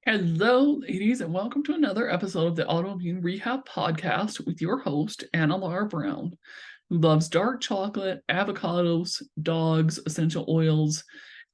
Hello, ladies, and welcome to another episode of the Autoimmune Rehab Podcast with your host, Anna Laura Brown, who loves dark chocolate, avocados, dogs, essential oils,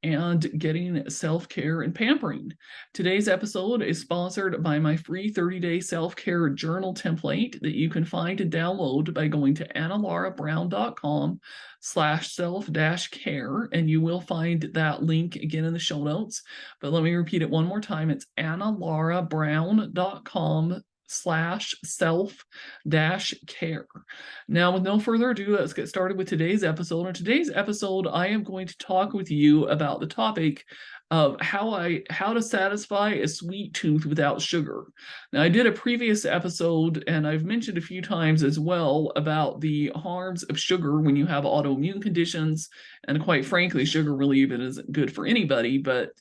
and getting self-care and pampering. Today's episode is sponsored by my free 30-day self-care journal template that you can find and download by going to annalaurabrown.com/self-care, and you will find that link again in the show notes. But let me repeat it one more time. It's annalaurabrown.com/self-care. Now, with no further ado, let's get started with today's episode. In today's episode, I am going to talk with you about the topic of how to satisfy a sweet tooth without sugar. Now, I did a previous episode, and I've mentioned a few times as well about the harms of sugar when you have autoimmune conditions, and quite frankly, sugar really even isn't good for anybody, but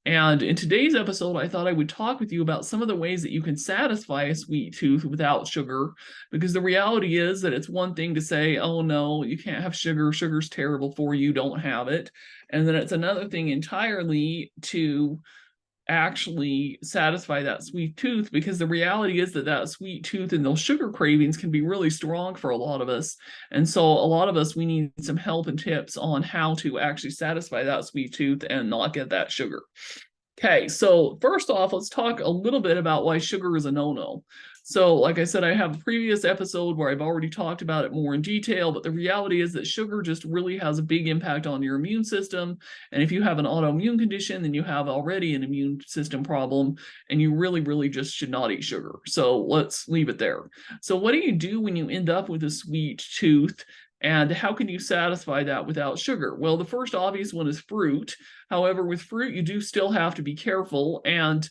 And in today's episode, I thought I would talk with you about some of the ways that you can satisfy a sweet tooth without sugar, because the reality is that it's one thing to say, oh no, you can't have sugar, sugar's terrible for you, don't have it. And then it's another thing entirely to actually satisfy that sweet tooth, because the reality is that that sweet tooth and those sugar cravings can be really strong for a lot of us. And so a lot of us, we need some help and tips on how to actually satisfy that sweet tooth and not get that sugar. Okay, so first off, let's talk a little bit about why sugar is a no-no. So like I said, I have a previous episode where I've already talked about it more in detail, but the reality is that sugar just really has a big impact on your immune system. And if you have an autoimmune condition, then you have already an immune system problem, and you really, really just should not eat sugar. So let's leave it there. So what do you do when you end up with a sweet tooth? And how can you satisfy that without sugar? Well, the first obvious one is fruit. However, with fruit, you do still have to be careful. And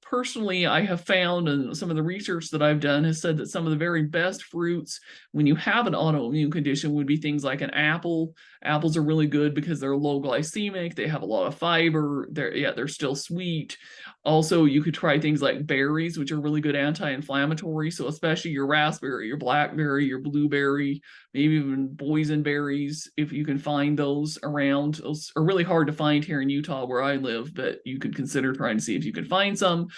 personally, I have found, and some of the research that I've done has said that some of the very best fruits when you have an autoimmune condition would be things like an apple. Apples are really good because they're low glycemic. They have a lot of fiber. They're still sweet. Also, you could try things like berries, which are really good anti-inflammatory. So especially your raspberry, your blackberry, your blueberry, maybe even boysenberries, if you can find those around. Those are really hard to find here in Utah where I live, but you could consider trying to see if you can find some.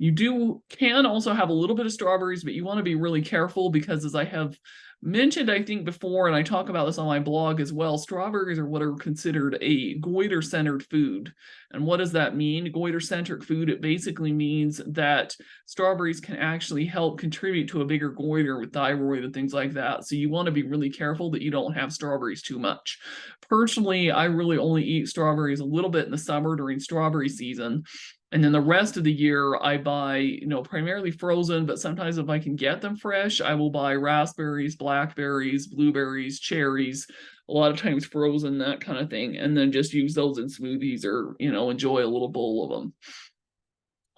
You can also have a little bit of strawberries, but you want to be really careful because, as I have mentioned, I think before, and I talk about this on my blog as well, strawberries are what are considered a goiter-centered food. And what does that mean? Goiter-centered food, it basically means that strawberries can actually help contribute to a bigger goiter with thyroid and things like that. So you want to be really careful that you don't have strawberries too much. Personally, I really only eat strawberries a little bit in the summer during strawberry season. And then the rest of the year, I buy, primarily frozen, but sometimes if I can get them fresh, I will buy raspberries, blackberries, blueberries, cherries, a lot of times frozen, that kind of thing, and then just use those in smoothies or, enjoy a little bowl of them.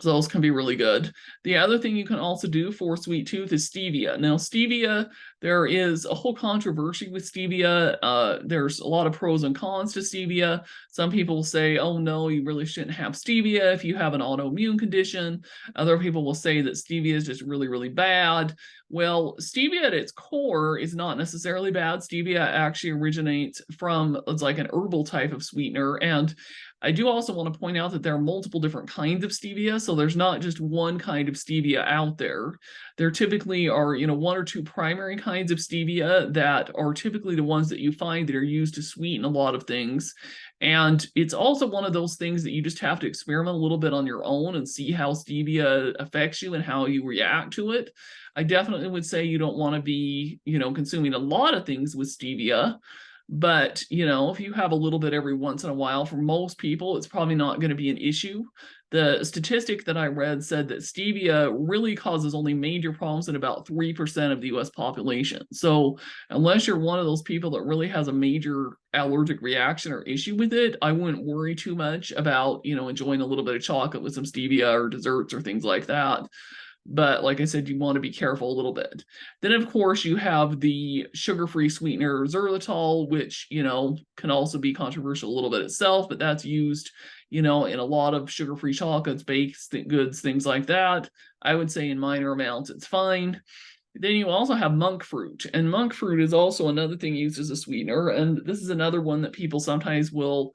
So those can be really good. The other thing you can also do for sweet tooth is stevia. Now, stevia, there is a whole controversy with stevia. There's a lot of pros and cons to stevia. Some people say, oh no, you really shouldn't have stevia if you have an autoimmune condition. Other people will say that stevia is just really, really bad. Well, stevia at its core is not necessarily bad. Stevia actually originates from, it's like an herbal type of sweetener. And I do also want to point out that there are multiple different kinds of stevia. So there's not just one kind of stevia out there. There typically are, one or two primary kinds of stevia that are typically the ones that you find that are used to sweeten a lot of things. And it's also one of those things that you just have to experiment a little bit on your own and see how stevia affects you and how you react to it. I definitely would say you don't want to be, consuming a lot of things with stevia. But, if you have a little bit every once in a while, for most people, it's probably not going to be an issue. The statistic that I read said that stevia really causes only major problems in about 3% of the US population. So unless you're one of those people that really has a major allergic reaction or issue with it, I wouldn't worry too much about, enjoying a little bit of chocolate with some stevia or desserts or things like that. But like I said, you want to be careful a little bit. Then, of course, you have the sugar-free sweetener xylitol, which, can also be controversial a little bit itself, but that's used, in a lot of sugar-free chocolates, baked goods, things like that. I would say in minor amounts, it's fine. Then you also have monk fruit, and monk fruit is also another thing used as a sweetener. And this is another one that people sometimes will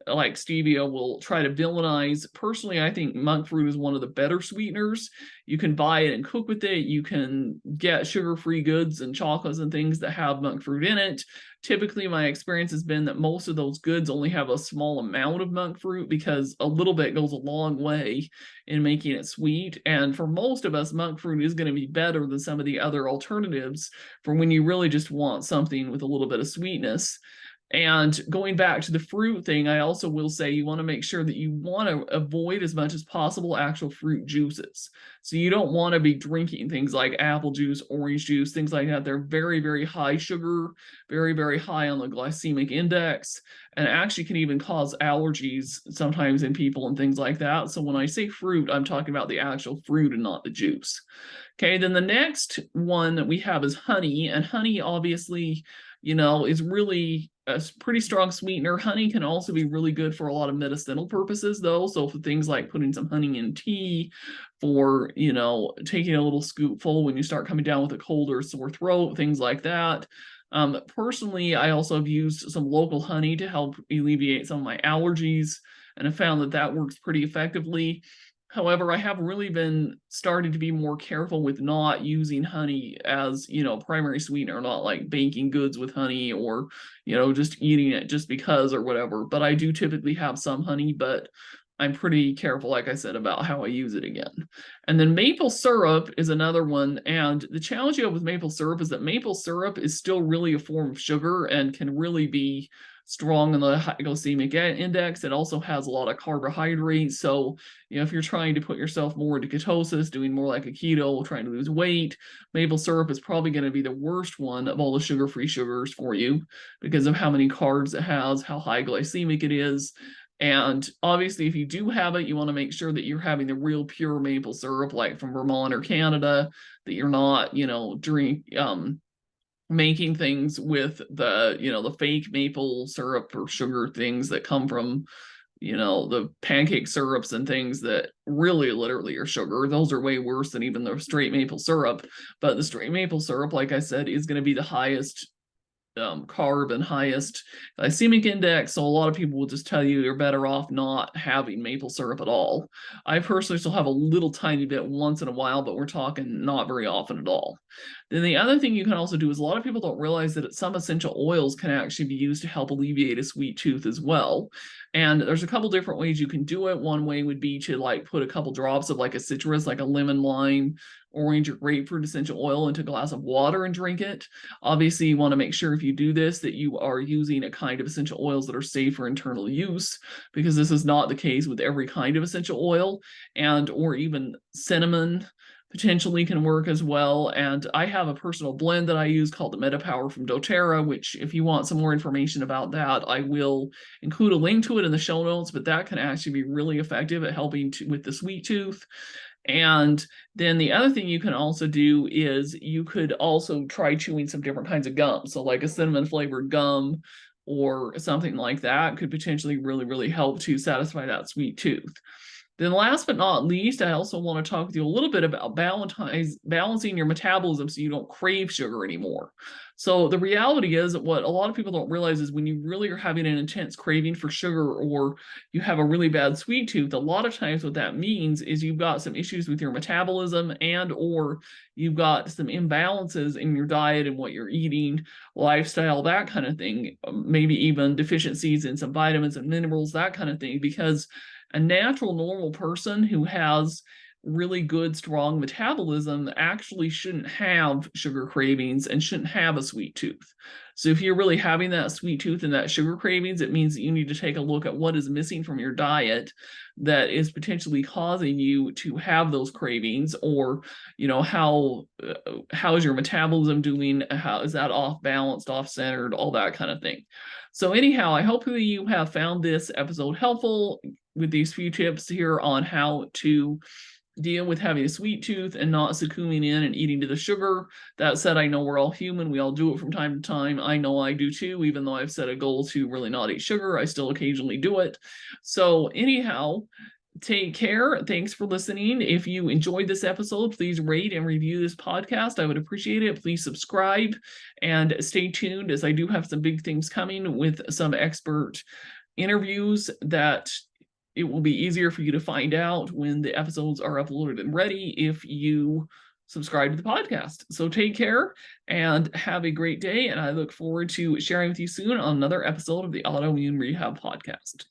like stevia will try to villainize. Personally, I think monk fruit is one of the better sweeteners. You can buy it and cook with it. You can get sugar-free goods and chocolates and things that have monk fruit in it. Typically, my experience has been that most of those goods only have a small amount of monk fruit because a little bit goes a long way in making it sweet. And for most of us, monk fruit is going to be better than some of the other alternatives for when you really just want something with a little bit of sweetness. And going back to the fruit thing, I also will say you want to make sure that you want to avoid as much as possible actual fruit juices. So you don't want to be drinking things like apple juice, orange juice, things like that. They're very, very high sugar, very, very high on the glycemic index, and actually can even cause allergies sometimes in people and things like that. So when I say fruit, I'm talking about the actual fruit and not the juice. Okay, then the next one that we have is honey, and honey obviously, is really a pretty strong sweetener. Honey can also be really good for a lot of medicinal purposes, though. So for things like putting some honey in tea, for taking a little scoopful when you start coming down with a cold or sore throat, things like that. Personally, I also have used some local honey to help alleviate some of my allergies, and I found that that works pretty effectively. However, I have really been starting to be more careful with not using honey as, primary sweetener, not like baking goods with honey or, just eating it just because or whatever. But I do typically have some honey, but I'm pretty careful, like I said, about how I use it again. And then maple syrup is another one. And the challenge you have with maple syrup is that maple syrup is still really a form of sugar and can really be strong in the glycemic index. It also has a lot of carbohydrates. So, if you're trying to put yourself more into ketosis, doing more like a keto, trying to lose weight, maple syrup is probably going to be the worst one of all the sugar-free sugars for you because of how many carbs it has, how high glycemic it is. And obviously, if you do have it, you want to make sure that you're having the real pure maple syrup, like from Vermont or Canada, that you're not, making things with the fake maple syrup or sugar things that come from the pancake syrups and things that really literally are sugar. Those are way worse than even the straight maple syrup. But the straight maple syrup, like I said, is going to be the highest carb and highest glycemic index. So a lot of people will just tell you you're better off not having maple syrup at all. I personally still have a little tiny bit once in a while, but we're talking not very often at all. Then the other thing you can also do is a lot of people don't realize that some essential oils can actually be used to help alleviate a sweet tooth as well. And there's a couple different ways you can do it. One way would be to put a couple drops of a citrus, like a lemon, lime, orange, or grapefruit essential oil into a glass of water and drink it. Obviously, you want to make sure if you do this that you are using a kind of essential oils that are safe for internal use, because this is not the case with every kind of essential oil, or even cinnamon potentially can work as well. And I have a personal blend that I use called the MetaPower from doTERRA, which if you want some more information about that, I will include a link to it in the show notes, but that can actually be really effective at helping with the sweet tooth. And then the other thing you can also do is you could also try chewing some different kinds of gum. So like a cinnamon flavored gum or something like that could potentially really, really help to satisfy that sweet tooth. Then last but not least, I also want to talk with you a little bit about balancing your metabolism so you don't crave sugar anymore. So the reality is that what a lot of people don't realize is when you really are having an intense craving for sugar or you have a really bad sweet tooth, a lot of times what that means is you've got some issues with your metabolism or you've got some imbalances in your diet and what you're eating, lifestyle, that kind of thing, maybe even deficiencies in some vitamins and minerals, that kind of thing, because a natural, normal person who has really good, strong metabolism actually shouldn't have sugar cravings and shouldn't have a sweet tooth. So if you're really having that sweet tooth and that sugar cravings, it means that you need to take a look at what is missing from your diet that is potentially causing you to have those cravings, or how is your metabolism doing? How is that off balanced, off centered, all that kind of thing. So anyhow, I hope that you have found this episode helpful with these few tips here on how to deal with having a sweet tooth and not succumbing in and eating to the sugar. That said, I know we're all human. We all do it from time to time. I know I do too, even though I've set a goal to really not eat sugar. I still occasionally do it. So anyhow, take care. Thanks for listening. If you enjoyed this episode, please rate and review this podcast. I would appreciate it. Please subscribe and stay tuned, as I do have some big things coming with some expert interviews that it will be easier for you to find out when the episodes are uploaded and ready if you subscribe to the podcast. So take care and have a great day. And I look forward to sharing with you soon on another episode of the Autoimmune Rehab Podcast.